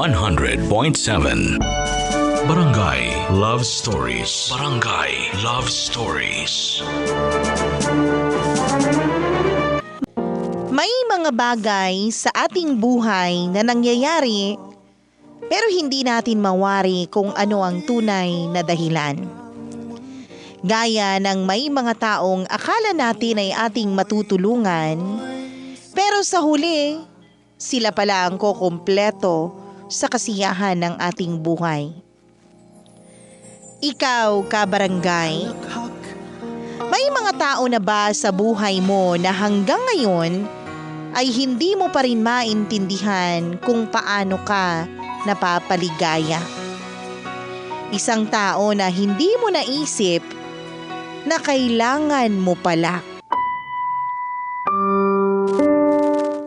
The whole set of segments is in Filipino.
100.7 Barangay Love Stories. Barangay Love Stories. May mga bagay sa ating buhay na nangyayari pero hindi natin mawari kung ano ang tunay na dahilan. Gaya ng may mga taong akala natin ay ating matutulungan, pero sa huli, sila pala ang kukumpleto sa kasiyahan ng ating buhay. Ikaw, kabarangay, may mga tao na ba sa buhay mo na hanggang ngayon ay hindi mo pa rin maintindihan kung paano ka napapaligaya? Isang tao na hindi mo naisip na kailangan mo pala.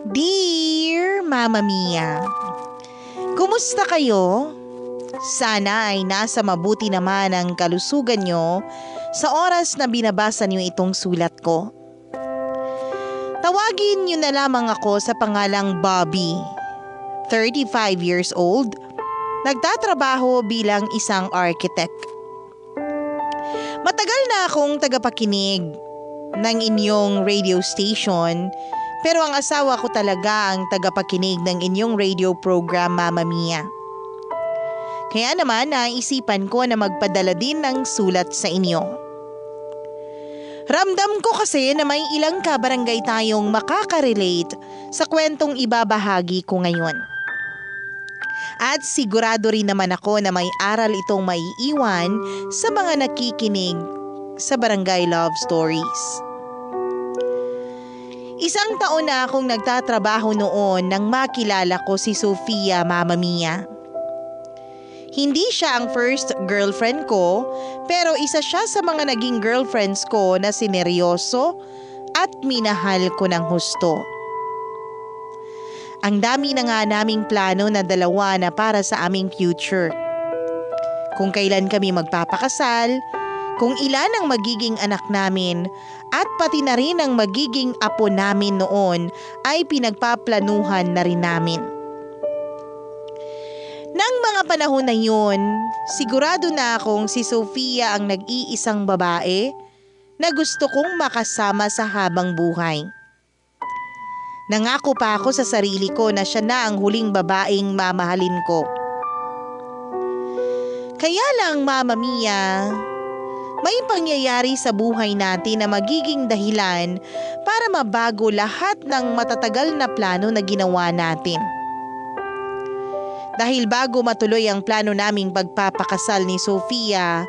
Dear Mama Mia, kumusta kayo? Sana ay nasa mabuti naman ang kalusugan nyo sa oras na binabasa niyo itong sulat ko. Tawagin niyo na lamang ako sa pangalang Bobby, 35 years old, nagtatrabaho bilang isang architect. Matagal na akong tagapakinig ng inyong radio station, pero ang asawa ko talaga ang tagapakinig ng inyong radio program, Mama Mia. Kaya naman naisipan ko na magpadala din ng sulat sa inyo. Ramdam ko kasi na may ilang kabarangay tayong makaka-relate sa kwentong ibabahagi ko ngayon. At sigurado rin naman ako na may aral itong maiiwan sa mga nakikinig sa Barangay Love Stories. Isang taon na akong nagtatrabaho noon nang makilala ko si Sofia, Mama Mia. Hindi siya ang first girlfriend ko, pero isa siya sa mga naging girlfriends ko na sineryoso at minahal ko ng husto. Ang dami na nga naming plano na dalawa na para sa aming future. Kung kailan kami magpapakasal, kung ilan ang magiging anak namin, at pati na rin ang magiging apo namin noon ay pinagpaplanuhan na rin namin. Nang mga panahon na yun, sigurado na akong si Sofia ang nag-iisang babae na gusto kong makasama sa habang buhay. Nangako pa ako sa sarili ko na siya na ang huling babaeng mamahalin ko. Kaya lang, Mama Mia, may pangyayari sa buhay natin na magiging dahilan para mabago lahat ng matatagal na plano na ginawa natin. Dahil bago matuloy ang plano naming pagpapakasal ni Sofia,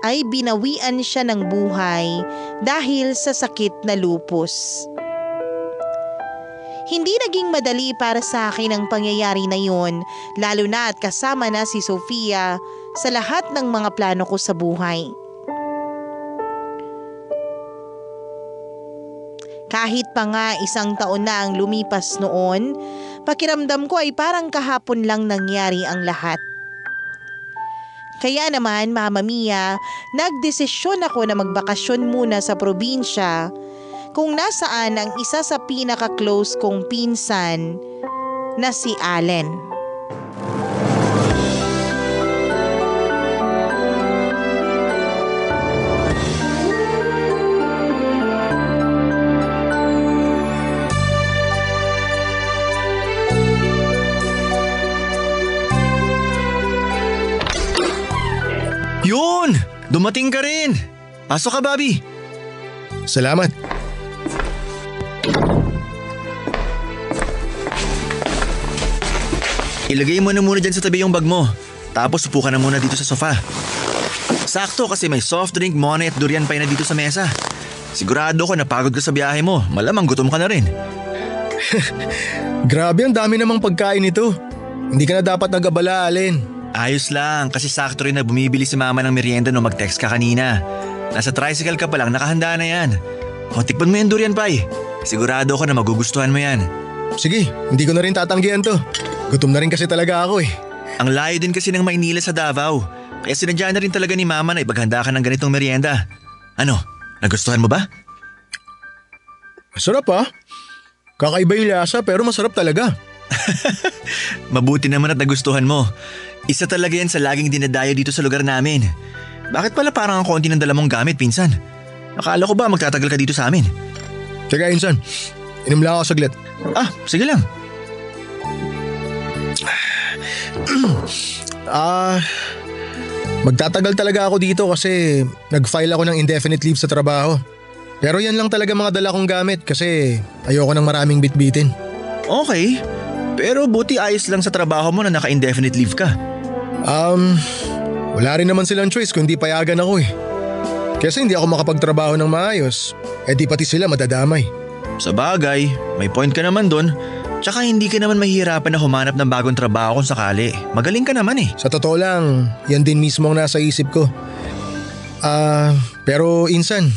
ay binawian siya ng buhay dahil sa sakit na lupus. Hindi naging madali para sa akin ang pangyayari na yun, lalo na at kasama na si Sofia sa lahat ng mga plano ko sa buhay. Kahit pa nga isang taon na ang lumipas noon, pakiramdam ko ay parang kahapon lang nangyari ang lahat. Kaya naman, Mama Mia, nagdesisyon ako na magbakasyon muna sa probinsya kung nasaan ang isa sa pinaka-close kong pinsan na si Allen. Yun! Dumating ka rin! Pasok ka, Bobby! Salamat. Ilagay mo na muna dyan sa tabi yung bag mo. Tapos upo ka na muna dito sa sofa. Sakto kasi may soft drink, monay at durian pie na dito sa mesa. Sigurado ko napagod ka sa biyahe mo. Malamang gutom ka na rin. Grabe, ang dami namang pagkain ito. Hindi ka na dapat nag-abala, Allen. Ayos lang kasi sakto rin na bumibili si mama ng merienda nung mag-text ka kanina. Nasa tricycle ka pa lang, nakahanda na yan. O tikman mo yung durian pie. Sigurado ko na magugustuhan mo yan. Sige, hindi ko na rin tatanggihan to. Gutom na rin kasi talaga ako eh. Ang layo din kasi ng Maynila sa Davao. Kaya sinadya na rin talaga ni mama na ipaghanda ka ng ganitong merienda. Ano, nagustuhan mo ba? Masarap ah. Kakaiba yung lasa pero masarap talaga. Mabuti naman at nagustuhan mo. Isa talaga yan sa laging dinadayo dito sa lugar namin. Bakit pala parang ang konti ng dala mong gamit, pinsan? Akala ko ba magtatagal ka dito sa amin? Teka, Insan. Inom lang ako saglit. Sige lang. Magtatagal talaga ako dito kasi nag-file ako ng indefinite leave sa trabaho. Pero yan lang talaga mga dala kong gamit kasi ayoko ng maraming bitbitin. Okay. Pero buti ayos lang sa trabaho mo na naka-indefinite leave ka. Wala rin naman silang choice kung hindi payagan ako eh. Kasi hindi ako makapagtrabaho ng maayos, di pati sila madadamay. Sa bagay, may point ka naman dun. Tsaka hindi ka naman mahihirapan na humanap ng bagong trabaho kung sakali. Magaling ka naman eh. Sa totoo lang, yan din mismo ang nasa isip ko. Pero Insan,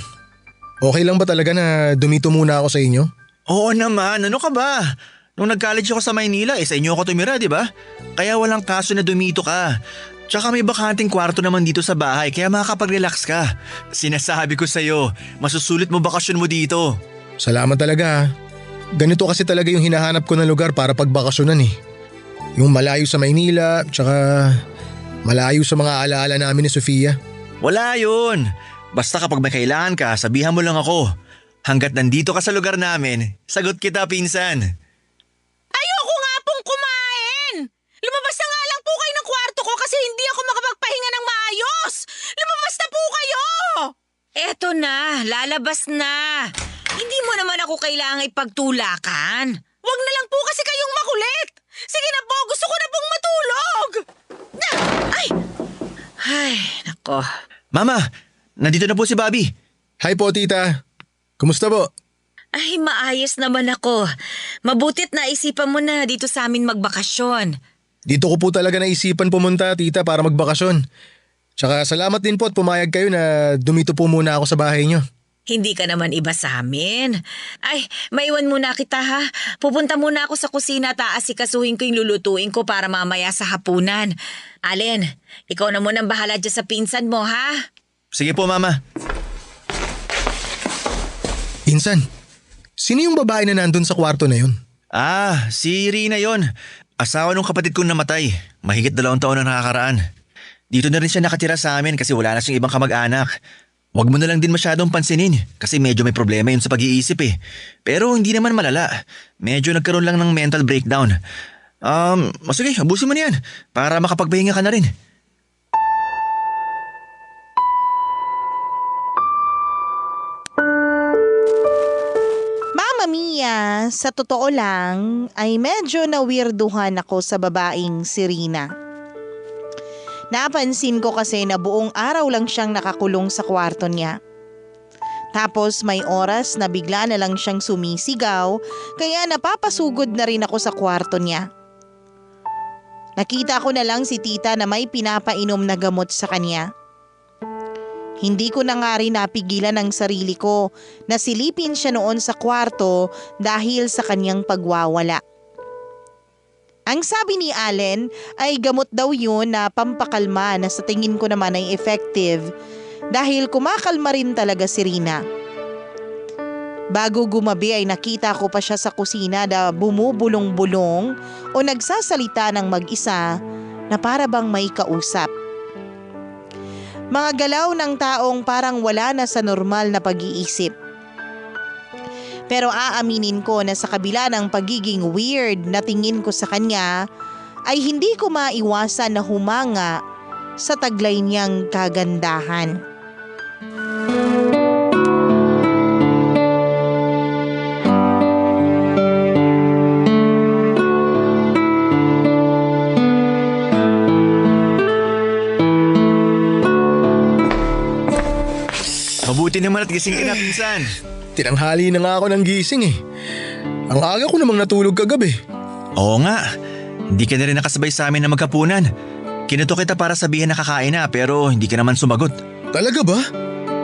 okay lang ba talaga na dumito muna ako sa inyo? Oo naman, ano ka ba? Nung nag-college ako sa Maynila, sa inyo ako tumira, di ba? Kaya walang kaso na dumito ka. Tsaka may bakanting kwarto naman dito sa bahay kaya makakapag-relax ka. Sinasabi ko sa'yo, masusulit mo bakasyon mo dito. Salamat talaga. Ganito kasi talaga yung hinahanap ko na lugar para pagbakasyonan eh. Yung malayo sa Maynila, tsaka malayo sa mga alaala namin ni Sofia. Wala yun. Basta kapag may kailangan ka, sabihan mo lang ako. Hanggat nandito ka sa lugar namin, sagot kita pinsan. Ayoko nga pong kumain! Lumabas na nga lang po kayo ng kwarto ko kasi hindi ako makapagpahinga ng maayos! Lumabas na po kayo! Eto na, lalabas na. Hindi mo naman ako kailangang ipagtulakan. Wag na lang po kasi kayong makulit! Sige na po, gusto ko na pong matulog! Ay, nako. Mama, nandito na po si Bobby. Hi po tita. Kumusta po? Ay, maayos naman ako. Mabutit na isipan mo na dito sa amin magbakasyon. Dito ko po talaga naisipan pumunta tita para magbakasyon. Tsaka salamat din po at pumayag kayo na dumito po muna ako sa bahay niyo. Hindi ka naman iba sa amin. Ay, maiwan muna kita ha. Pupunta muna ako sa kusina at aasikasuhin ko yung lulutuin ko para mamaya sa hapunan. Allen, ikaw na munang bahala dyan sa pinsan mo ha. Sige po mama. Insan, sino yung babae na nandun sa kwarto na yun? Si Rina yon. Asawa nung kapatid kong namatay. Mahigit 2 taon na nakakaraan. Dito na rin siya nakatira sa amin kasi wala na siyang ibang kamag-anak. Huwag mo na lang din masyadong pansinin kasi medyo may problema yun sa pag-iisip eh. Pero hindi naman malala. Medyo nagkaroon lang ng mental breakdown. Sige, abusin mo na yan para makapagpahinga ka na rin. Mama Mia, sa totoo lang ay medyo na-weirduhan ako sa babaeng si Rina. Napansin ko kasi na buong araw lang siyang nakakulong sa kwarto niya. Tapos may oras na bigla na lang siyang sumisigaw kaya napapasugod na rin ako sa kwarto niya. Nakita ko na lang si tita na may pinapainom na gamot sa kanya. Hindi ko na nga rin napigilan ang sarili ko na silipin siya noon sa kwarto dahil sa kanyang pagwawala. Ang sabi ni Allen ay gamot daw yun na pampakalma na sa tingin ko naman ay effective dahil kumakalma rin talaga si Rina. Bago gumabi ay nakita ko pa siya sa kusina na bumubulong-bulong o nagsasalita ng mag-isa na para bang may kausap. Mga galaw ng taong parang wala na sa normal na pag-iisip. Pero aaminin ko na sa kabila ng pagiging weird na tingin ko sa kanya, ay hindi ko maiwasan na humanga sa taglay niyang kagandahan. Mabuti naman at gising ka na pinsan. Tinanghali na nga ako ng gising eh. Ang aga ko namang natulog kagabi. Oo nga, hindi ka na rin nakasabay sa amin na magkapunan. Kinuto kita para sabihin na kakain na pero hindi ka naman sumagot. Talaga ba?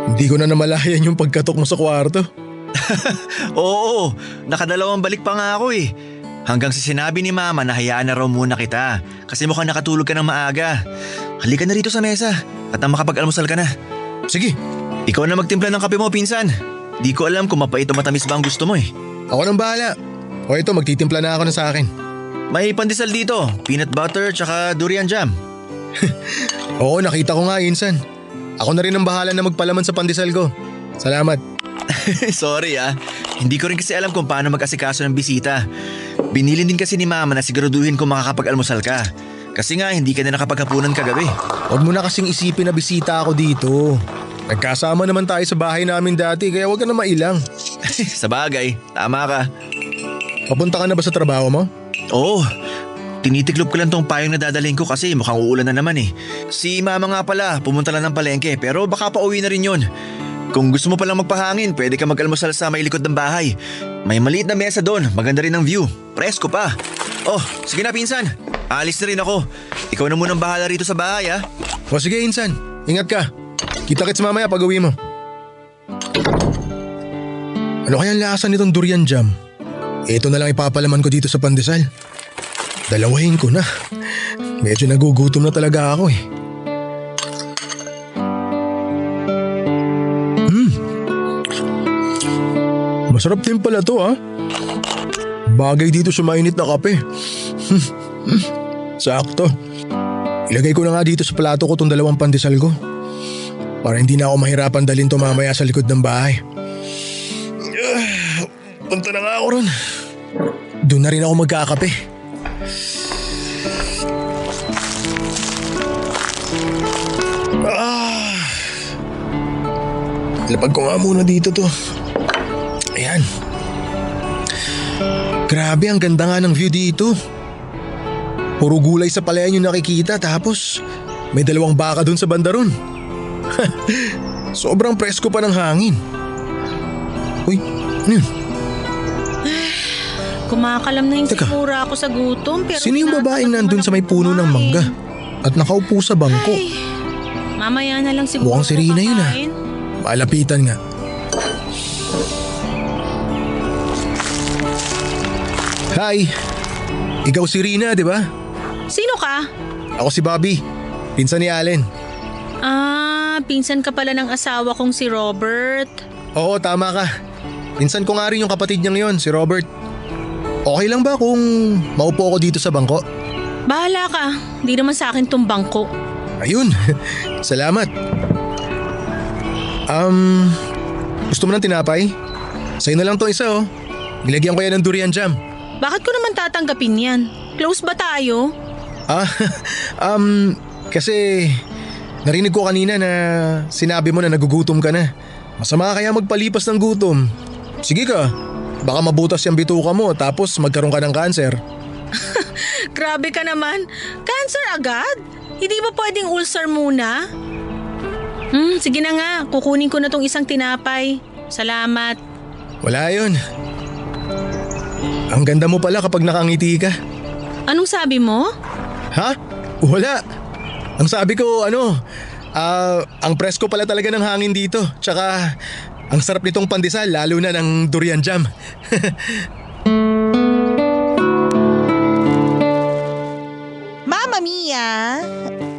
Hindi ko na namalayan yung pagkatok mo sa kwarto. Oo, nakadalawang balik pa nga ako eh. Hanggang sa sinabi ni mama na hayaan na raw muna kita kasi mukhang nakatulog ka ng maaga. Halika na rito sa mesa at nang makapag-almusal ka na. Sige. Ikaw na magtimpla ng kape mo pinsan. Di ko alam kung mapait o matamis ba ang gusto mo eh. Ako nang bahala. O ito, magtitimpla na ako na sa akin. May pandesal dito, peanut butter tsaka durian jam. Oo, nakita ko nga, Insan. Ako na rin ang bahala na magpalaman sa pandesal ko. Salamat. Sorry hindi ko rin kasi alam kung paano mag-asikaso ng bisita. Binili din kasi ni Mama na siguraduhin kung makakapag-almusal ka. Kasi nga hindi ka na nakapaghapunan kagabi. Huwag mo na kasing isipin na bisita ako dito. Nagkasama naman tayo sa bahay namin dati kaya huwag ka na mailang. Sa bagay, tama ka. Papunta ka na ba sa trabaho mo? Oo, tinitiklop ko lang tong payong na dadalhin ko kasi mukhang uulan na naman eh. Si Mama nga pala, pumunta lang ng palengke pero baka pauwi na rin yun. Kung gusto mo palang magpahangin, pwede ka mag-almusal sa may likod ng bahay. May maliit na mesa doon, maganda rin ang view. Presko pa. Oh, sige na pinsan. Alis na rin ako. Ikaw na munang bahala rito sa bahay O sige, Insan. Ingat ka. Kita-kits mamaya pag uwi mo. Ano kaya ang lasa nitong durian jam? Ito na lang ipapalaman ko dito sa pandesal. Dalawahin ko na. Medyo nagugutom na talaga ako eh. Masarap din pala to Bagay dito sa mainit na kape. Sakto. Ilagay ko na nga dito sa plato ko tong 2 pandesal ko. Para hindi na ako mahirapan dalhin to mamaya sa likod ng bahay. Punta na nga ako ron. Doon na rin ako magkakape. Lapag ko nga muna dito to. Ayan. Grabe, ang ganda nga ng view dito. Puro gulay sa palayan yung nakikita tapos may 2 baka dun sa banda ron. Sobrang presko pa ng hangin. Uy, ano yun? Kumakalam na yung Teka, sikmura ako sa gutom pero sino yung babaeng tinatamad nandun naman sa may akong puno ng kumain. mangga at nakaupo sa bangko? Ay, mamaya na lang siguro Mukhang si Rina yun kakain. Malapitan nga. Hi! Ikaw si Rina, di ba? Sino ka? Ako si Bobby, pinsan ni Allen. Pinsan ka pala ng asawa kong si Robert. Oo, tama ka. Pinsan ko nga rin yung kapatid niyang yon, si Robert. Okay lang ba kung maupo ako dito sa bangko? Bahala ka, di naman sa akin tong bangko. Ayun, salamat. Gusto mo ng tinapay? Sa'yo na lang to isa Nilagyan ko yan ng durian jam. Bakit ko naman tatanggapin yan? Close ba tayo? Kasi narinig ko kanina na sinabi mo na nagugutom ka na. Masama kaya magpalipas ng gutom. Sige ka, baka mabutas yung bituka mo tapos magkaroon ka ng cancer. Grabe ka naman. Cancer agad? Hindi ba pwedeng ulcer muna? Sige na nga, kukunin ko na tong isang tinapay. Salamat. Wala yun. Ang ganda mo pala kapag nakangiti ka. Anong sabi mo? Ha? Wala. Ang sabi ko ang presko pala talaga ng hangin dito. Tsaka ang sarap nitong pandesal lalo na ng durian jam. Mama Mia,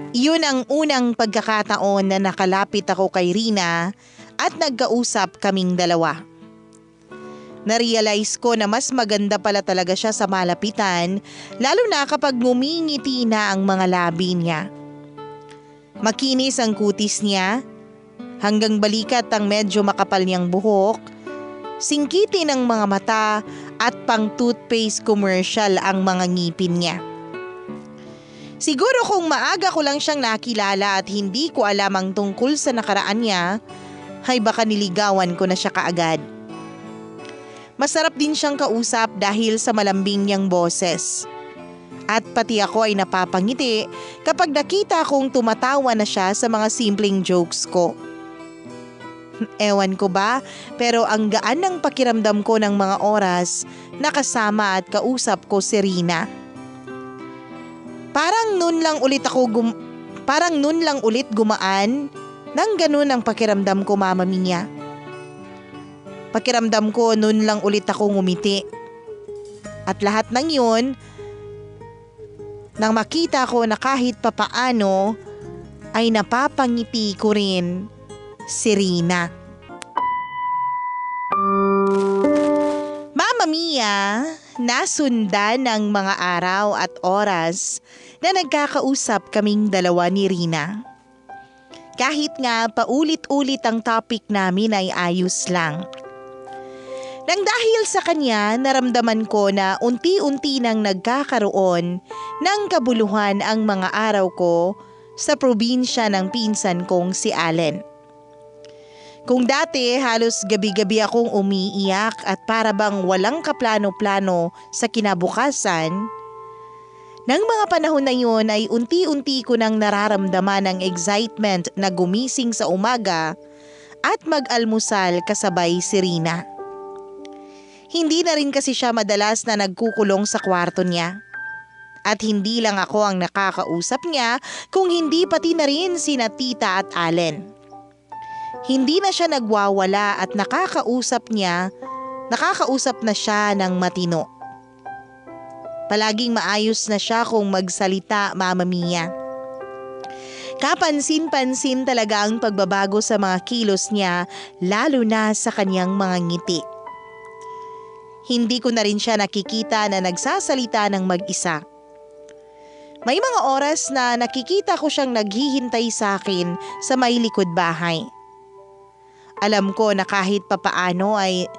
yun ang unang pagkakataon na nakalapit ako kay Rina at nagkausap kaming dalawa. Narealize ko na mas maganda pala talaga siya sa malapitan, lalo na kapag ngumingiti na ang mga labi niya. Makinis ang kutis niya, hanggang balikat ang medyo makapal niyang buhok, singkitin ang mga mata at pang toothpaste commercial ang mga ngipin niya. Siguro kung maaga ko lang siyang nakilala at hindi ko alam ang tungkol sa nakaraan niya, ay baka niligawan ko na siya kaagad. Masarap din siyang kausap dahil sa malambing niyang boses. At pati ako ay napapangiti kapag nakita kong tumatawa na siya sa mga simpleng jokes ko. Ewan ko ba, pero ang gaan ng pakiramdam ko ng mga oras na kasama at kausap ko si Rina. Parang nun lang ulit gumaan nang ganun ang pakiramdam ko, Mama Mia. Pakiramdam ko nun lang ulit ako ngumiti. At lahat ng yun, nang makita ko na kahit papaano, ay napapangiti ko rin si Rina. Mama Mia, nasundan ng mga araw at oras na nagkakausap kaming dalawa ni Rina. Kahit nga paulit-ulit ang topic namin ay ayos lang. Nang dahil sa kanya, naramdaman ko na unti-unti nang nagkakaroon ng kabuluhan ang mga araw ko sa probinsya ng pinsan kong si Allen. Kung dati halos gabi-gabi akong umiiyak at para bang walang kaplano-plano sa kinabukasan, nang mga panahon na yun ay unti-unti ko nang nararamdaman ang excitement na gumising sa umaga at mag-almusal kasabay si Rina. Hindi na rin kasi siya madalas na nagkukulong sa kwarto niya. At hindi lang ako ang nakakausap niya kung hindi pati na rin sina Tita at Allen. Hindi na siya nagwawala at nakakausap na siya ng matino. Palaging maayos na siya kung magsalita, Mama Mia. Kapansin-pansin talaga ang pagbabago sa mga kilos niya, lalo na sa kanyang mga ngiti. Hindi ko na rin siya nakikita na nagsasalita ng mag-isa. May mga oras na nakikita ko siyang naghihintay sa akin sa may likod bahay. Alam ko na kahit papaano ay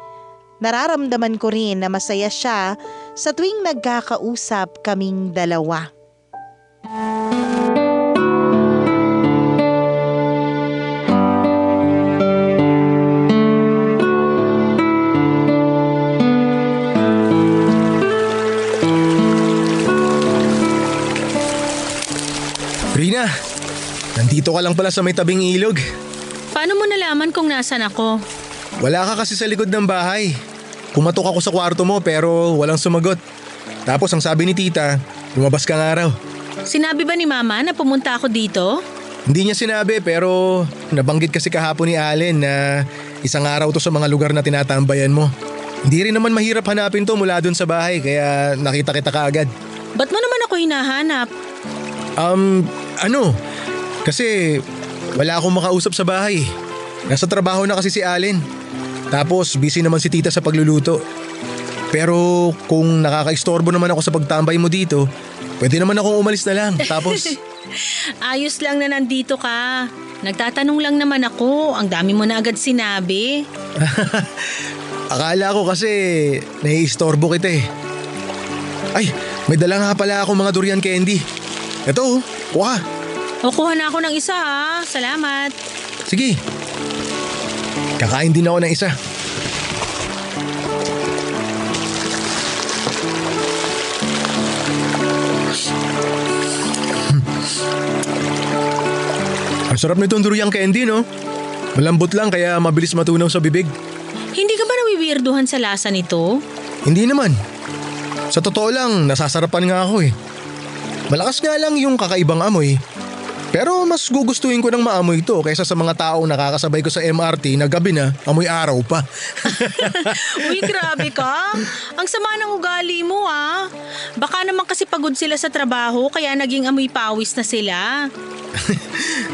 nararamdaman ko rin na masaya siya sa tuwing nagkakausap kaming dalawa. Rina, nandito ka lang pala sa may tabing ilog. Paano mo nalaman kung nasan ako? Wala ka kasi sa likod ng bahay. Kumatok ako sa kwarto mo pero walang sumagot. Tapos ang sabi ni tita, lumabas ka nga raw. Sinabi ba ni Mama na pumunta ako dito? Hindi niya sinabi pero nabanggit kasi kahapon ni Allen na isang araw to sa mga lugar na tinatambayan mo. Hindi rin naman mahirap hanapin to mula dun sa bahay kaya nakita kita kaagad. Ba't mo naman ako hinahanap? Kasi wala akong makausap sa bahay. Nasa trabaho na kasi si Allen. Tapos busy naman si tita sa pagluluto. Pero kung nakakaistorbo naman ako sa pagtambay mo dito, pwede naman akong umalis na lang. Tapos Ayos lang na nandito ka. Nagtatanong lang naman ako. Ang dami mo na agad sinabi. akala ko kasi naiistorbo kita eh. Ay, may dala nga pala akong mga durian candy. Ito, kuha. O, kuha na ako ng isa ha. Salamat. Sige. Kakain din ako ng isa. Ang sarap nitong durian candy, no? Malambot lang kaya mabilis matunaw sa bibig. Hindi ka ba nawiwirduhan sa lasa nito? Hindi naman. Sa totoo lang, nasasarapan nga ako eh. Malakas nga lang yung kakaibang amoy. Pero mas gugustuhin ko ng maamoy ito kaysa sa mga taong nakakasabay ko sa MRT na gabi na amoy araw pa. Uy, grabe ka. Ang sama ng ugali mo ah. Baka naman kasi pagod sila sa trabaho kaya naging amoy pawis na sila.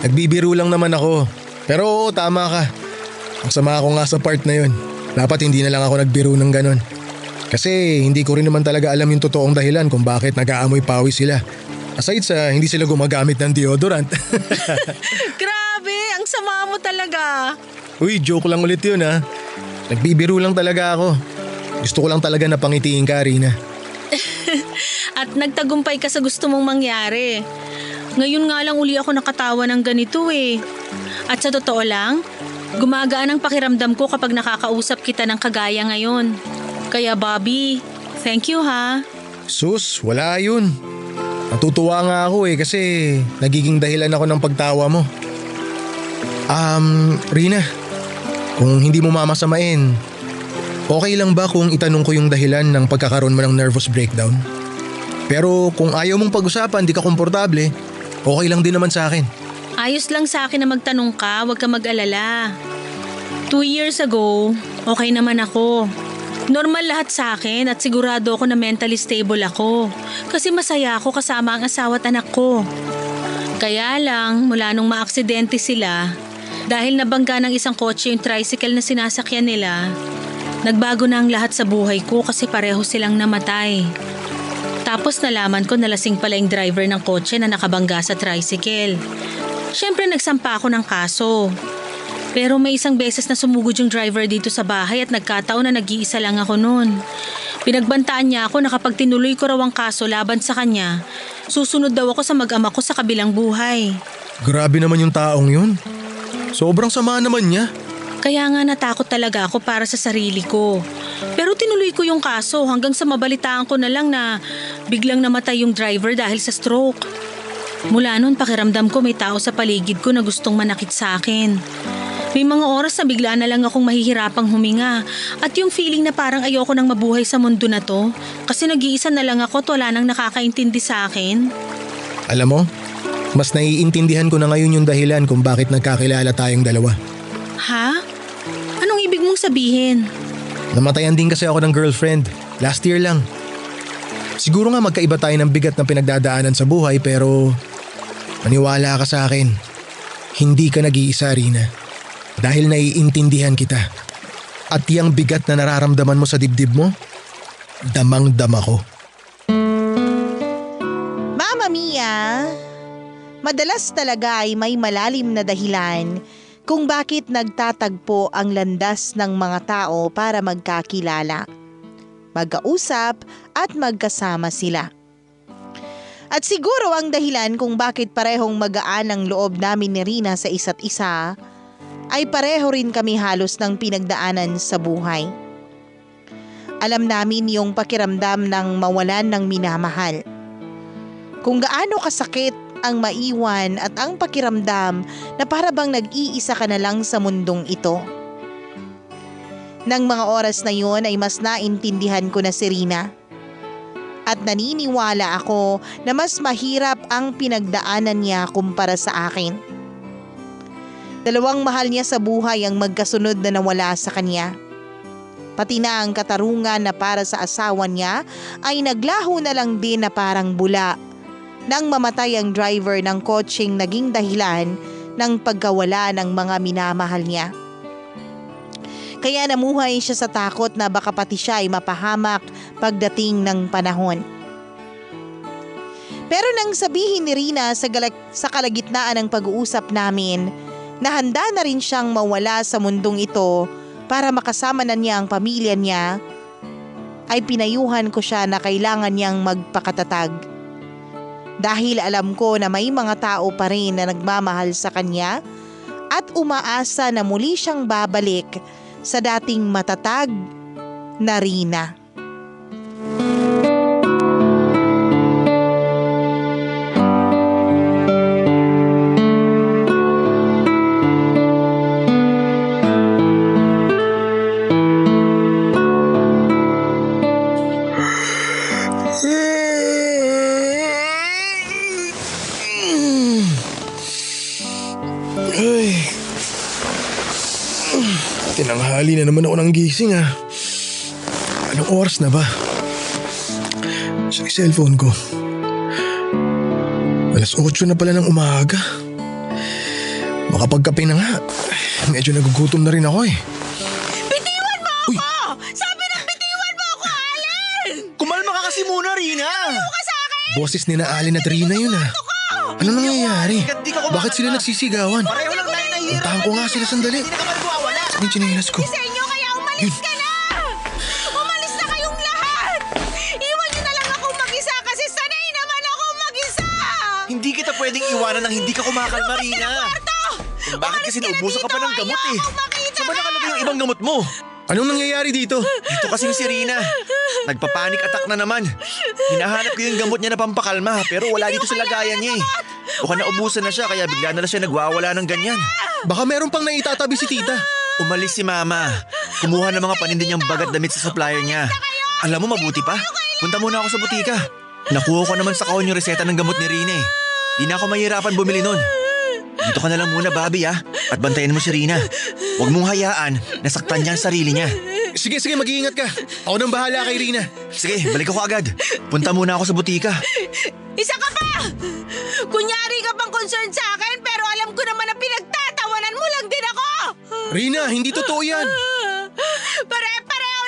Nagbibiro lang naman ako. Pero oo, tama ka. Ang sama ako nga sa part na yun. Dapat hindi na lang ako nagbiro ng ganon. Kasi hindi ko rin naman talaga alam yung totoong dahilan kung bakit nag-aamoy pawis sila. Aside sa hindi sila gumagamit ng deodorant. Grabe, ang sama mo talaga. Uy, joke lang ulit yun ha. Nagbibiro lang talaga ako. Gusto ko lang talaga na pangitiin ka, Rina. At nagtagumpay ka sa gusto mong mangyari. Ngayon nga lang uli ako nakatawa ng ganito eh. At sa totoo lang, gumagaan ang pakiramdam ko kapag nakakausap kita ng kagaya ngayon. Kaya Bobby, thank you ha. Sus, wala yun. Natutuwa nga ako eh kasi nagiging dahilan ako ng pagtawa mo. Rina, kung hindi mo mamasamain, okay lang ba kung itanong ko yung dahilan ng pagkakaroon mo ng nervous breakdown? Pero kung ayaw mong pag-usapan, di ka komportable, okay lang din naman sa akin. Ayos lang sa akin na magtanong ka, huwag ka mag-alala. 2 years ago, okay naman ako. Normal lahat sa akin at sigurado ako na mentally stable ako. Kasi masaya ako kasama ang asawa at anak ko. Kaya lang, mula nung maaksidente sila, dahil nabangga ng isang kotse yung tricycle na sinasakyan nila, Nagbago na ang lahat sa buhay ko kasi pareho silang namatay. Tapos nalaman ko na lasing pala yung driver ng kotse na nakabangga sa tricycle. Siyempre nagsampa ako ng kaso. Pero may isang beses na sumugod yung driver dito sa bahay at nagkataon na nag-iisa lang ako noon. Pinagbantaan niya ako na kapag tinuloy ko raw ang kaso laban sa kanya, susunod daw ako sa mag-ama ko sa kabilang buhay. Grabe naman yung taong yun. Sobrang sama naman niya. Kaya nga natakot talaga ako para sa sarili ko. Pero tinuloy ko yung kaso hanggang sa mabalitaan ko na lang na biglang namatay yung driver dahil sa stroke. Mula noon pakiramdam ko may tao sa paligid ko na gustong manakit sa akin. May mga oras na bigla na lang akong mahihirapang huminga at yung feeling na parang ayoko nang mabuhay sa mundo na to kasi nag-iisa na lang ako at wala nang nakakaintindi sa akin. Alam mo, mas naiintindihan ko na ngayon yung dahilan kung bakit nagkakilala tayong dalawa. Ha? Anong ibig mong sabihin? Namatayan din kasi ako ng girlfriend. Last year lang. Siguro nga magkaiba tayo ng bigat na pinagdadaanan sa buhay pero maniwala ka sa akin. Hindi ka nag-iisa, Rina. Dahil naiintindihan kita. At yung bigat na nararamdaman mo sa dibdib mo, damang-dama ko. Mama Mia, madalas talaga ay may malalim na dahilan kung bakit nagtatagpo ang landas ng mga tao para magkakilala, magkausap at magkasama sila. At siguro ang dahilan kung bakit parehong magaan ang loob namin ni Rina sa isa't isa ay pareho rin kami halos ng pinagdaanan sa buhay. Alam namin yung pakiramdam ng mawalan ng minamahal. Kung gaano kasakit ang maiwan at ang pakiramdam na para bang nag-iisa ka na lang sa mundong ito. Nang mga oras na yun ay mas naintindihan ko na si Rina. At naniniwala ako na mas mahirap ang pinagdaanan niya kumpara sa akin. Dalawang mahal niya sa buhay ang magkasunod na nawala sa kanya. Pati na ang katarungan na para sa asawa niya ay naglaho na lang din na parang bula nang mamatay ang driver ng kotseng naging dahilan ng pagkawala ng mga minamahal niya. Kaya namuhay siya sa takot na baka pati siya ay mapahamak pagdating ng panahon. Pero nang sabihin ni Rina sa kalagitnaan ng pag-uusap namin na handa na rin siyang mawala sa mundong ito para makasama na niya ang pamilya niya, ay pinayuhan ko siya na kailangan niyang magpakatatag. Dahil alam ko na may mga tao pa rin na nagmamahal sa kanya at umaasa na muli siyang babalik sa dating matatag na Rina. Tinanghali na naman ako ng gising ah. Anong oras na ba? Sa cellphone ko. 8:00 na pala ng umaga. Makapagkape na nga. Medyo nagugutom na rin ako eh. Bitiwan mo ako! Sabi ng bitiwan mo ako, Allen! Kumalma ka kasi muna, Rina! Ka sa akin! Boses ni na Allen at Rina yun ah. Ano nangyayari? Bakit sila nagsisigawan? Pareho lang tayo nahihirap. Puntahan ko nga sila sandali. Hindi na ka magwawala. Saan yung tsinelas ko? Sa inyo kaya umalis ka na! Umalis na kayong lahat! Iwan niyo na lang akong mag-isa kasi sanay naman akong mag-isa! Hindi kita pwedeng iwanan ng hindi ka kumakalma, Rina. Bakit kasi naubusan ka pa ng gamot eh? Saan ba nakalagay yung ibang gamot mo? Anong nangyayari dito? Ito kasing si Rina. Nagpapanik attack na naman. Hinahanap ko yung gamot niya na pampakalma pero wala dito sa lagayan niya eh. Baka naubusan na siya kaya bigla na lang siya nagwawala ng ganyan. Baka meron pang naitatabi si tita. Umalis si Mama. Kumuha ng mga paninda niyang bagat damit sa supplier niya. Alam mo mabuti pa? Punta muna ako sa butika. Nakuha ko naman sa kahon yung reseta ng gamot ni Rina eh. Di na ako mahirapan bumili nun. Dito ka na lang muna, Bobby ah. At bantayan mo si Rina. Huwag mong hayaan na saktan niya ang sarili niya. Sige, mag-iingat ka. Ako nang bahala kay Rina. Sige, balik ako agad. Punta muna ako sa butika. Isa ka pa! Kunyari ka pang concerned sa akin pero alam ko naman na pinagtatawanan mo lang din ako! Rina, hindi totoo yan. Pare-pareho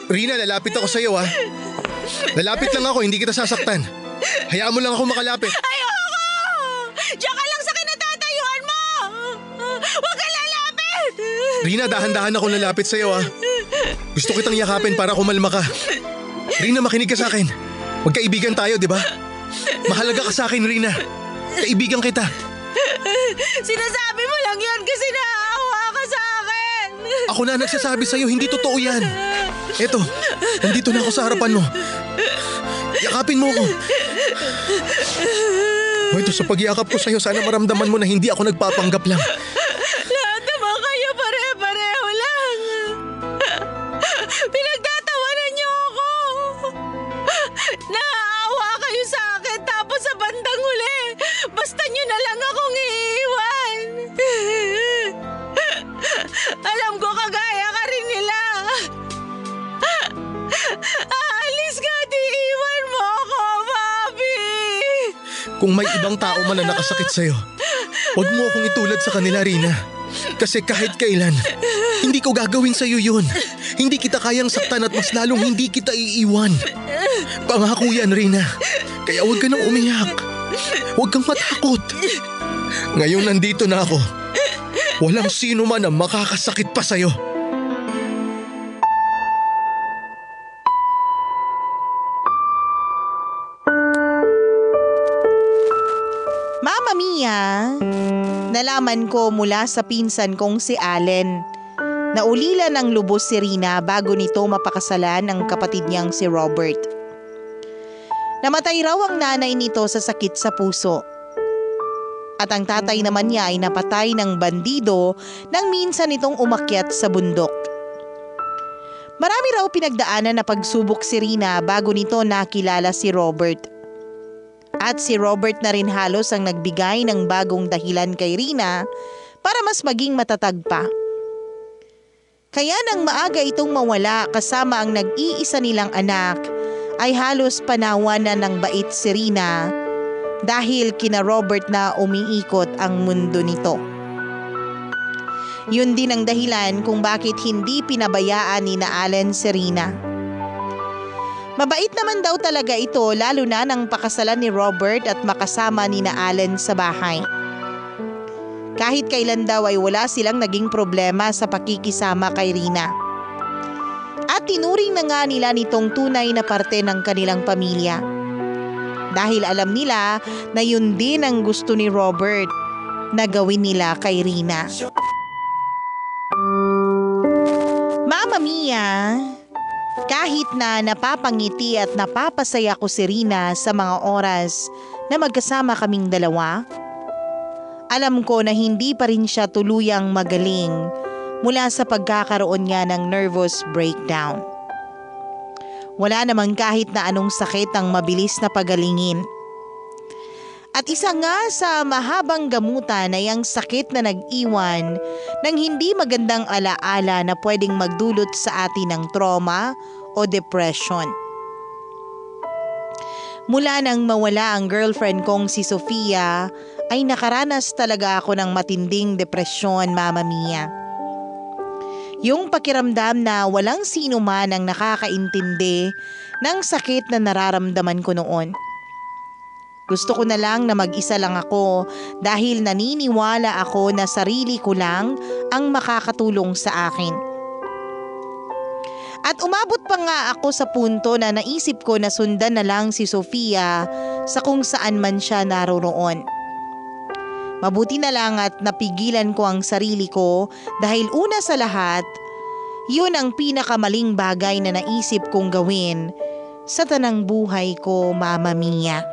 Rina, lalapit ako sa'yo ha. Lalapit lang ako, hindi kita sasaktan. Hayaan mo lang ako makalapit. Ayoko! Diyan ka lang sa kinatatayuan mo! Huwag ka lalapit! Rina, dahan-dahan ako lalapit sa'yo ha. Gusto kitang yakapin para kumalma ka. Rina, makinig ka sa akin. Magkaibigan tayo, di ba? Mahalaga ka sa akin, Rina. Kaibigan kita. Sinasabi mo lang yan kasi naaawa ka sa akin! Ako na nagsasabi sa'yo, hindi totoo yan. Eto, nandito na ako sa harapan mo. Yakapin mo ako. O ito, sa pagyakap ko sa'yo, sana maramdaman mo na hindi ako nagpapanggap lang. Lahat naman kayo pare-pareho lang. Pinagtatawanan niyo ako. Naaawa kayo sa akin tapos sa bandang huli, basta niyo na lang akong iiwan. Alam ko kagaya ka rin nila. Aalis ka at iiwan mo ako, Bobby. Kung may ibang tao man na nakasakit sa'yo, huwag mo akong itulad sa kanila, Rina. Kasi kahit kailan, hindi ko gagawin sa'yo yun. Hindi kita kayang saktan at mas lalong hindi kita iiwan. Pangako yan, Rina. Kaya huwag ka nang umiyak. Huwag kang matakot. Ngayon nandito na ako. Walang sino man ang makakasakit pa sa'yo. Mama Mia, nalaman ko mula sa pinsan kong si Allen na ulila ng lubos si Rina bago nito mapakasalan ang kapatid niyang si Robert. Namatay raw ang nanay nito sa sakit sa puso. At ang tatay naman niya ay napatay ng bandido nang minsan itong umakyat sa bundok. Marami raw pinagdaanan na pagsubok si Rina bago nito nakilala si Robert. At si Robert na rin halos ang nagbigay ng bagong dahilan kay Rina para mas maging matatag pa. Kaya nang maaga itong mawala kasama ang nag-iisa nilang anak, ay halos panawanan ng bait si Rina dahil kina Robert na umiikot ang mundo nito. Yun din ang dahilan kung bakit hindi pinabayaan ni na Allen si Rina. Mabait naman daw talaga ito lalo na nang pakasalan ni Robert at makasama ni na Allen sa bahay. Kahit kailan daw ay wala silang naging problema sa pakikisama kay Rina. At tinuring na nga nila nitong tunay na parte ng kanilang pamilya. Dahil alam nila na yun din ang gusto ni Robert na gawin nila kay Rina. Mama Mia, kahit na napapangiti at napapasaya ko si Rina sa mga oras na magkasama kaming dalawa, alam ko na hindi pa rin siya tuluyang magaling mula sa pagkakaroon niya ng nervous breakdown. Wala namang kahit na anong sakit ang mabilis na pagalingin. At isa nga sa mahabang gamutan ay ang sakit na nag-iwan ng hindi magandang alaala na pwedeng magdulot sa atin ng trauma o depression. Mula nang mawala ang girlfriend kong si Sofia, ay nakaranas talaga ako ng matinding depresyon, Mama Mia. Yung pakiramdam na walang sino man ang nakakaintindi ng sakit na nararamdaman ko noon. Gusto ko na lang na mag-isa lang ako dahil naniniwala ako na sarili ko lang ang makakatulong sa akin. At umabot pa nga ako sa punto na naisip ko na sundan na lang si Sofia sa kung saan man siya naroroon. Mabuti na lang at napigilan ko ang sarili ko dahil una sa lahat, yun ang pinakamaling bagay na naisip kong gawin sa tanang buhay ko, Mama Mia.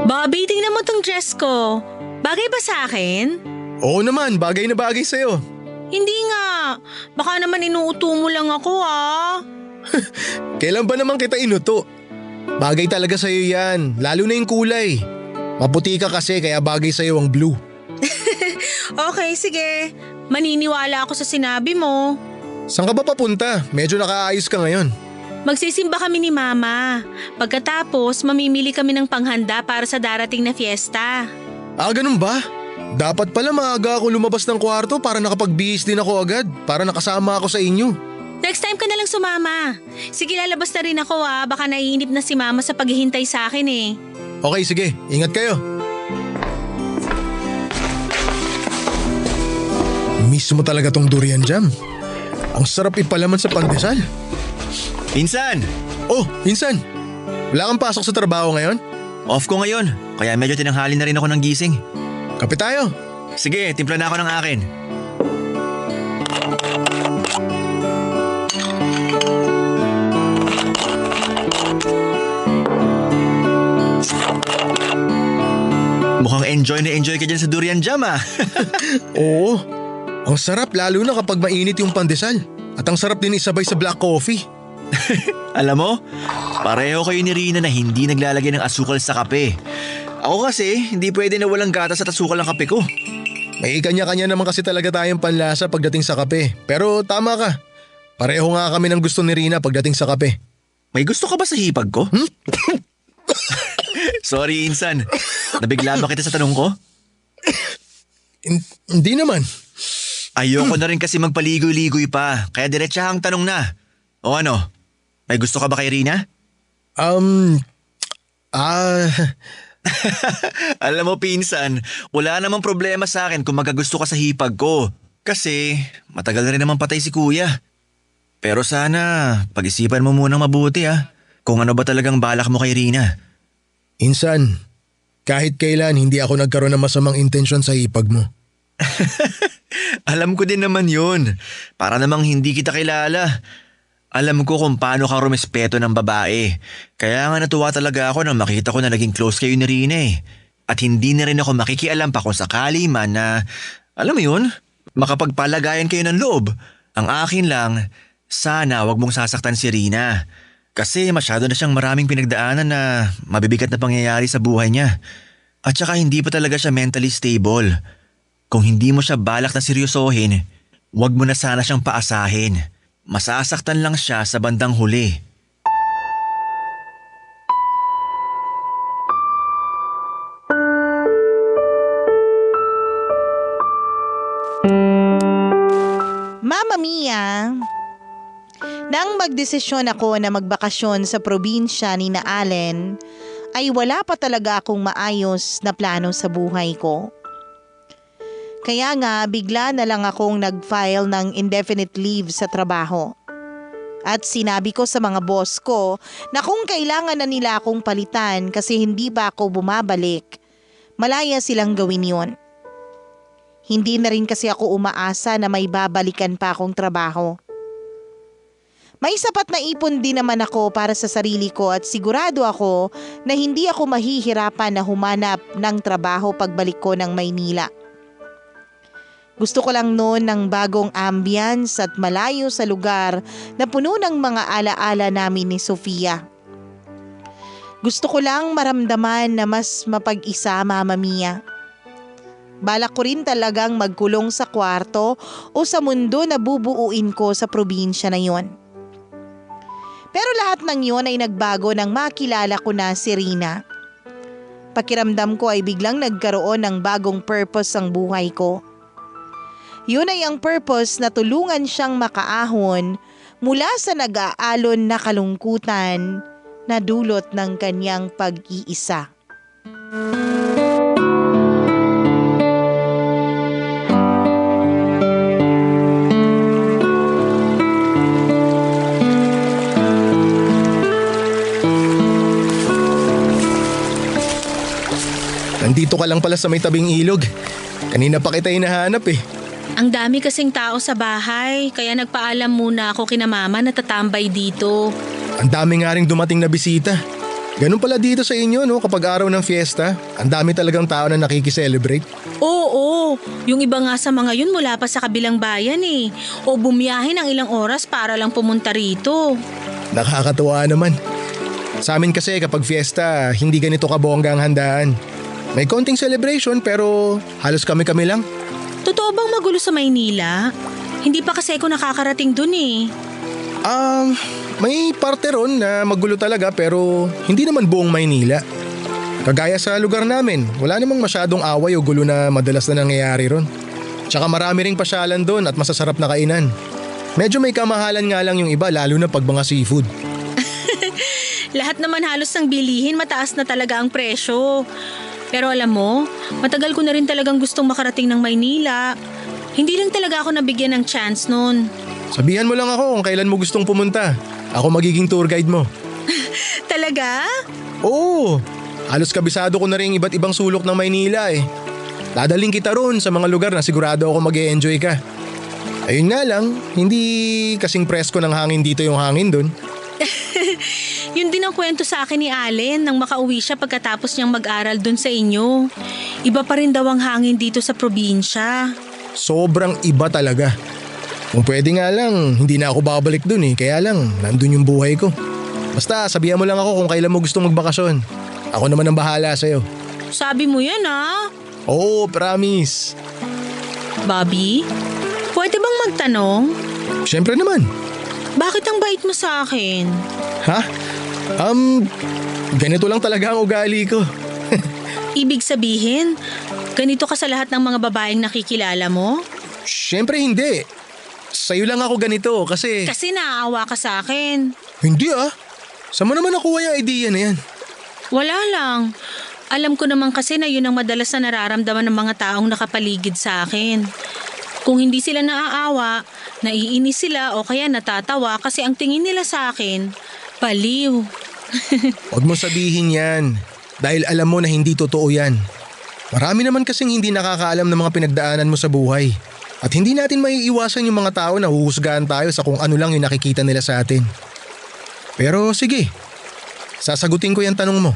Bobby, tingnan mo tong dress ko. Bagay ba sa akin? Oo naman, bagay na bagay sa'yo. Hindi nga. Baka naman inuuto mo lang ako Kailan ba naman kita inuto? Bagay talaga sa'yo yan, lalo na yung kulay. Maputi ka kasi kaya bagay sa'yo ang blue. Okay, sige. Maniniwala ako sa sinabi mo. Saan ka ba papunta? Medyo nakaayos ka ngayon. Magsisimba kami ni Mama. Pagkatapos, mamimili kami ng panghanda para sa darating na fiesta. Ganun ba? Dapat pala maaga ako lumabas ng kwarto para nakapagbihis din ako agad, para nakasama ako sa inyo. Next time ka na lang sumama. Sige, lalabas na rin ako baka naiinip na si Mama sa paghihintay sa akin eh. Okay, sige. Ingat kayo. Miss mo talaga tong durian jam. Ang sarap ipalaman sa pandesal. Insan! Oh, Insan. Wala kang pasok sa trabaho ngayon? Off ko ngayon, kaya medyo tinanghali na rin ako ng gising. Kape tayo. Sige, timpla na ako ng akin. Mukhang enjoy ka dyan sa durian jam Oo. Ang sarap lalo na kapag mainit yung pandesal. At ang sarap din isabay sa black coffee. Alam mo, pareho kayo ni Rina na hindi naglalagay ng asukal sa kape. Ako kasi, hindi pwede na walang gatas at asukal ang kape ko. May kanya-kanya naman kasi talaga tayong panlasa pagdating sa kape. Pero tama ka. Pareho nga kami ng gusto ni Rina pagdating sa kape. May gusto ka ba sa hipag ko? Sorry, Insan. Nabigla ba kita sa tanong ko? Hindi naman. Ayoko na rin kasi magpaligoy-ligoy pa, kaya diretsahang tanong na. O ano, may gusto ka ba kay Rina? Alam mo, Pinsan, wala namang problema sa akin kung magagusto ka sa hipag ko. Kasi matagal na rin naman patay si Kuya. Pero sana, pag-isipan mo munang mabuti kung ano ba talagang balak mo kay Rina. Insan, kahit kailan hindi ako nagkaroon ng masamang intensyon sa hipag mo. Alam ko din naman yun. Para namang hindi kita kilala. Alam ko kung paano ka rumespeto ng babae. Kaya nga natuwa talaga ako nang makita ko na naging close kayo ni Rina At hindi na rin ako makikialam pa kung sakali man na, alam mo yun, makapagpalagayan kayo ng loob. Ang akin lang, sana wag mong sasaktan si Rina. Kasi masyado na siyang maraming pinagdaanan na mabibigat na pangyayari sa buhay niya. At saka hindi pa talaga siya mentally stable. Kung hindi mo siya balak na seryosohin, wag mo na sana siyang paasahin. Masasaktan lang siya sa bandang huli. Mama Mia, nang magdesisyon ako na magbakasyon sa probinsya ni na Allen, ay wala pa talaga akong maayos na plano sa buhay ko. Kaya nga bigla na lang akong nag-file ng indefinite leave sa trabaho. At sinabi ko sa mga boss ko na kung kailangan na nila akong palitan kasi hindi pa ako bumabalik, malaya silang gawin yon. Hindi na rin kasi ako umaasa na may babalikan pa akong trabaho. May sapat na ipon din naman ako para sa sarili ko at sigurado ako na hindi ako mahihirapan na humanap ng trabaho pagbalik ko ng Maynila. Gusto ko lang noon ng bagong ambience at malayo sa lugar na puno ng mga alaala namin ni Sofia. Gusto ko lang maramdaman na mas mapag-isa, Mama Mia. Balak ko rin talagang magkulong sa kwarto o sa mundo na bubuuin ko sa probinsya na yon. Pero lahat ng yon ay nagbago nang makilala ko na si Rina. Pakiramdam ko ay biglang nagkaroon ng bagong purpose ang buhay ko. Yun ay ang purpose na tulungan siyang makaahon mula sa nag-aalon na kalungkutan na dulot ng kanyang pag-iisa. Nandito ka lang pala sa may tabing ilog. Kanina pa kita hinahanap Ang dami kasing tao sa bahay, kaya nagpaalam muna ako kina Mama na tatambay dito. Ang dami nga ring dumating na bisita. Ganun pala dito sa inyo kapag araw ng fiesta. Ang dami talagang tao na nakikiselebrate. Oo, yung iba nga sa mga yun mula pa sa kabilang bayan o bumiyahe ng ilang oras para lang pumunta rito. Nakakatuwa naman. Sa amin kasi kapag fiesta, hindi ganito kabongga ang handaan. May konting celebration pero halos kami-kami lang. Totoo bang magulo sa Maynila? Hindi pa kasi ako nakakarating dun May parte ron na magulo talaga pero hindi naman buong Maynila. Kagaya sa lugar namin, wala namang masyadong away o gulo na madalas na nangyayari ron. Tsaka marami ring pasyalan doon at masasarap na kainan. Medyo may kamahalan nga lang yung iba lalo na pag mga seafood. Lahat naman halos ng bilihin mataas na talaga ang presyo. Pero alam mo, matagal ko na rin talagang gustong makarating ng Maynila. Hindi lang talaga ako nabigyan ng chance noon. Sabihan mo lang ako kung kailan mo gustong pumunta. Ako magiging tour guide mo. Talaga? Oo, halos kabisado ko na rin iba't ibang sulok ng Maynila eh. Dadaling kita roon sa mga lugar na sigurado ako mag-e-enjoy ka. Ayun nga lang, hindi kasing presko ng hangin dito yung hangin doon. Yun din ang kwento sa akin ni Allen nang makauwi siya pagkatapos niyang mag-aral dun sa inyo. Iba pa rin daw ang hangin dito sa probinsya. Sobrang iba talaga. Kung pwede nga lang, hindi na ako babalik dun eh. Kaya lang, nandun yung buhay ko. Basta sabihan mo lang ako kung kailan mo gustong magbakasyon. Ako naman ang bahala sa'yo. Sabi mo yan ah. Oo, promise. Bobby, pwede bang magtanong? Siyempre naman. Bakit ang bait mo sa akin? Ha? Ganito lang talaga ang ugali ko. Ibig sabihin, ganito ka sa lahat ng mga babaeng nakikilala mo? Siyempre hindi. Sa'yo lang ako ganito kasi… Kasi naaawa ka sa akin. Hindi ah. Saan mo naman nakuha yung idea na yan? Wala lang. Alam ko naman kasi na yun ang madalas na nararamdaman ng mga taong nakapaligid sa akin. Kung hindi sila naaawa, naiinis sila o kaya natatawa kasi ang tingin nila sa akin, baliw. Huwag mo sabihin yan. Dahil alam mo na hindi totoo yan. Marami naman kasing hindi nakakaalam ng mga pinagdaanan mo sa buhay. At hindi natin maiiwasan yung mga tao na huhusgahan tayo sa kung ano lang yung nakikita nila sa atin. Pero sige, sasagutin ko yung tanong mo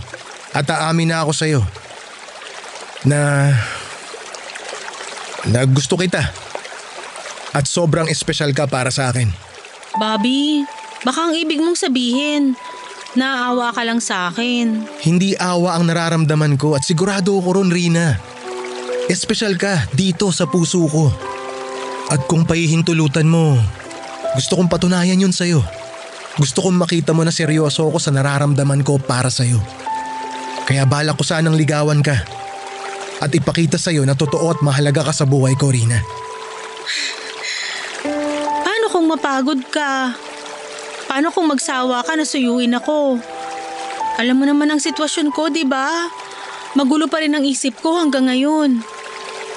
at aamin na ako sa'yo na gusto kita at sobrang espesyal ka para sa akin. Bobby, baka ang ibig mong sabihin, naaawa ka lang sa akin. Hindi awa ang nararamdaman ko at sigurado ko ron, Rina. Espesyal ka dito sa puso ko. At kung pahihintulutan mo, gusto kong patunayan yun sa'yo. Gusto kong makita mo na seryoso ako sa nararamdaman ko para sa'yo. Kaya balak ko sanang ligawan ka at ipakita sa'yo na totoo at mahalaga ka sa buhay ko, Rina. Paano kung mapagod ka? Paano kung magsawa ka na suyuin ako? Alam mo naman ang sitwasyon ko, di ba? Magulo pa rin ang isip ko hanggang ngayon.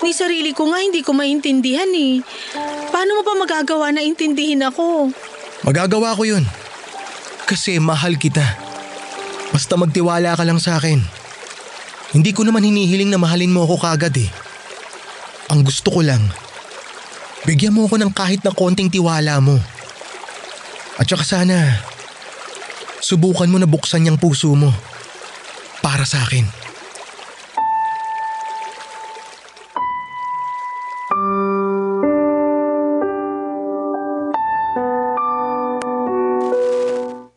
Ni sarili ko nga hindi ko maintindihan eh. Paano mo pa magagawa na intindihin ako? Magagawa ko yun. Kasi mahal kita. Basta magtiwala ka lang sa akin. Hindi ko naman hinihiling na mahalin mo ako kagad eh. Ang gusto ko lang, bigyan mo ako ng kahit na konting tiwala mo. At saka sana, subukan mo na buksan yung puso mo para sa akin.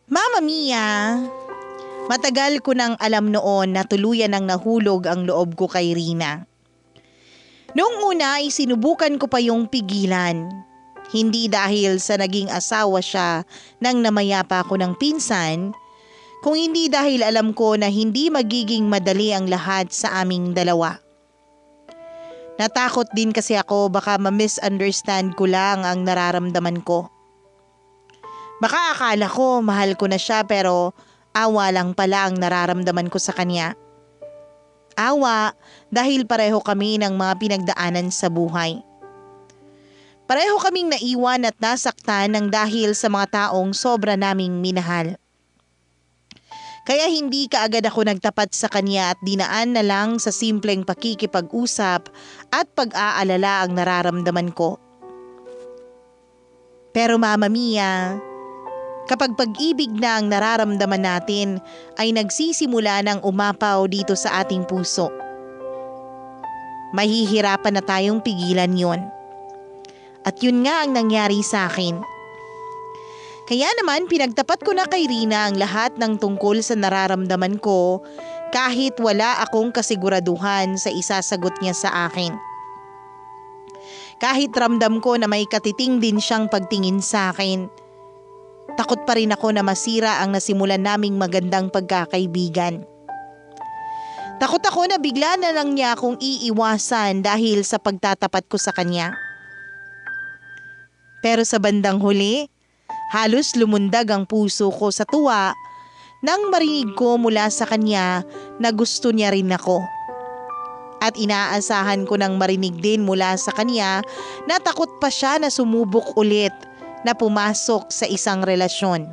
Mama Mia, matagal ko nang alam noon na tuluyan ang nahulog ang loob ko kay Rina. Noong una ay sinubukan ko pa yung pigilan. Hindi dahil sa naging asawa siya nang namayapa ko ng pinsan, kung hindi dahil alam ko na hindi magiging madali ang lahat sa aming dalawa. Natakot din kasi ako baka ma-misunderstand ko lang ang nararamdaman ko. Baka akala ko mahal ko na siya pero awa lang pala ang nararamdaman ko sa kanya. Awa dahil pareho kami ng mga pinagdaanan sa buhay. Pareho kaming naiwan at nasaktan ng dahil sa mga taong sobra naming minahal. Kaya hindi kaagad ako nagtapat sa kanya at dinaan na lang sa simpleng pakikipag-usap at pag-aalala ang nararamdaman ko. Pero Mama Mia, kapag pag-ibig na ang nararamdaman natin ay nagsisimula ng umapaw dito sa ating puso, mahihirapan na tayong pigilan yon. At yun nga ang nangyari sa akin. Kaya naman pinagtapat ko na kay Rina ang lahat ng tungkol sa nararamdaman ko kahit wala akong kasiguraduhan sa isasagot niya sa akin. Kahit ramdam ko na may katiting din siyang pagtingin sa akin. takot pa rin ako na masira ang nasimulan naming magandang pagkakaibigan. Takot ako na bigla na lang niya akong iiwasan dahil sa pagtatapat ko sa kanya. Pero sa bandang huli, halos lumundag ang puso ko sa tuwa nang marinig ko mula sa kanya na gusto niya rin ako. At inaasahan ko nang marinig din mula sa kanya na takot pa siya na sumubok ulit na pumasok sa isang relasyon.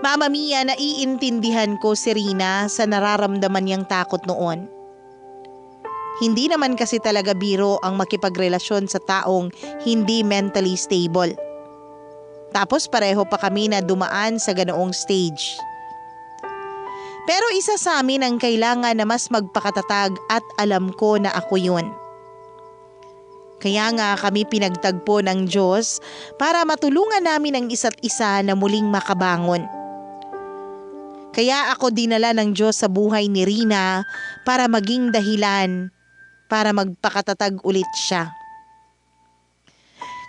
Mama Mia, naiintindihan ko si Rina sa nararamdaman niyang takot noon. Hindi naman kasi talaga biro ang makipagrelasyon sa taong hindi mentally stable. Tapos pareho pa kami na dumaan sa ganoong stage. Pero isa sa amin ang kailangan na mas magpakatatag at alam ko na ako yun. Kaya nga kami pinagtagpo ng Diyos para matulungan namin ang isa't isa na muling makabangon. Kaya ako dinala ng Diyos sa buhay ni Rina para maging dahilan para magpakatatag ulit siya.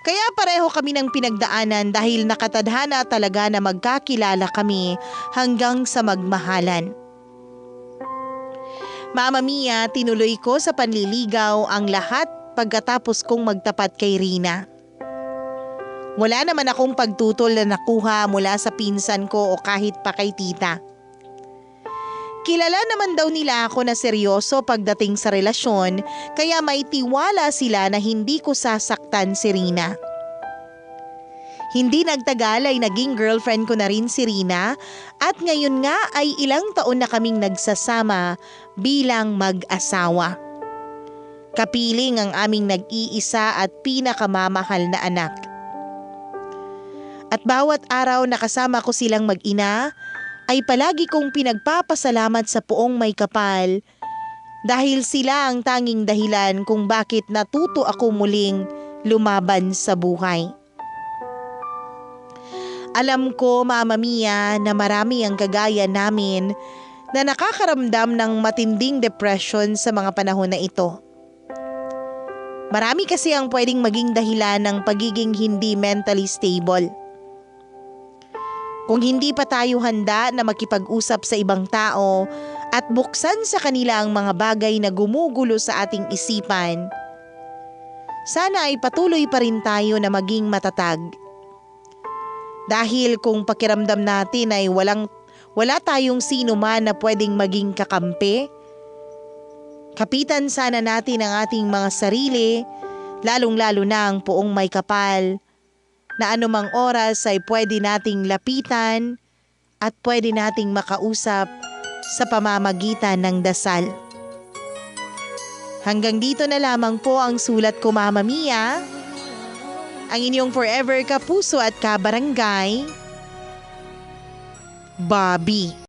Kaya pareho kami ng pinagdaanan dahil nakatadhana talaga na magkakilala kami hanggang sa magmahalan. Mama Mia, tinuloy ko sa panliligaw ang lahat pagkatapos kong magtapat kay Rina. Wala naman akong pagtutol na nakuha mula sa pinsan ko o kahit pa kay tita. Kilala naman daw nila ako na seryoso pagdating sa relasyon kaya may tiwala sila na hindi ko sasaktan si Rina. Hindi nagtagal ay naging girlfriend ko na rin si Rina at ngayon nga ay ilang taon na kaming nagsasama bilang mag-asawa. Kapiling ang aming nag-iisa at pinakamamahal na anak. At bawat araw na kasama ko silang mag-ina, ay palagi kong pinagpapasalamat sa Poong May Kapal dahil sila ang tanging dahilan kung bakit natuto ako muling lumaban sa buhay. Alam ko, Mama Mia, na marami ang kagaya namin na nakakaramdam ng matinding depression sa mga panahon na ito. Marami kasi ang pwedeng maging dahilan ng pagiging hindi mentally stable. Kung hindi pa tayo handa na makipag-usap sa ibang tao at buksan sa kanila ang mga bagay na gumugulo sa ating isipan, sana ay patuloy pa rin tayo na maging matatag. Dahil kung pakiramdam natin ay wala tayong sino man na pwedeng maging kakampi, kapitan sana natin ang ating mga sarili, lalong-lalo na ang Poong May Kapal, na anumang oras ay pwede nating lapitan at pwede nating makausap sa pamamagitan ng dasal. Hanggang dito na lamang po ang sulat ko, Mama Mia. Ang inyong forever kapuso at kabarangay, Bobby.